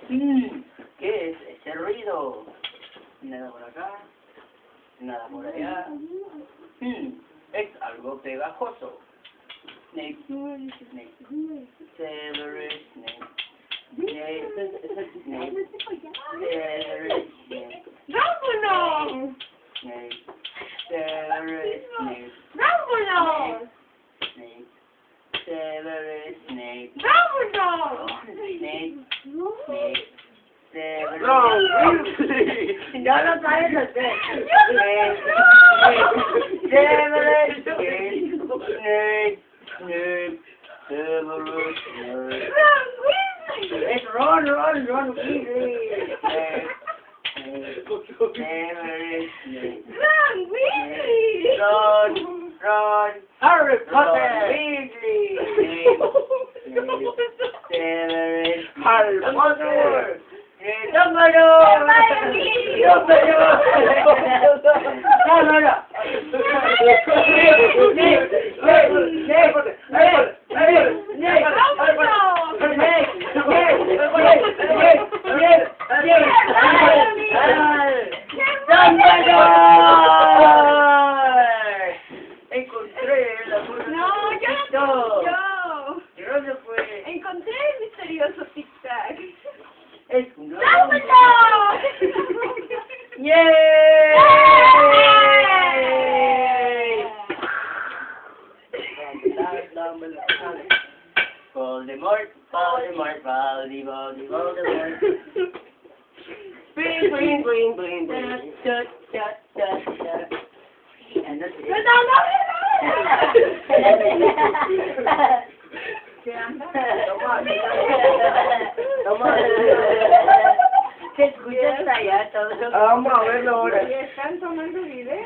¿Qué es ese ruido? Nada por acá, nada por allá. Es algo pegajoso. Snake, snake, Severus Snape. Snake, Snake, Severus Snape. ¡Vámonos! Snake, Severus Snape. ¡Vámonos! Snake, Severus Snape. ¡Vámonos! Snake, Snake, Severus. No, No lo sabes hacer. Snake, Severus Snape. Snake, Snape, Severus Snape. Es Ron Weasley. Snake, Severus Snape. Ron, Harry Potter. Weasley. Snape, Severus, Harry Potter. Dumbledore. Encontré la No, yo. ¿Dónde fue? Encontré el misterioso tic-tac. Es un ¡Vámonos! ¡Yay! Voldemort. Bling, bling, bling, bling. And that's it. Toma. ¿Te escuchas allá todo? Vamos a verlo ahora. Están tomando video.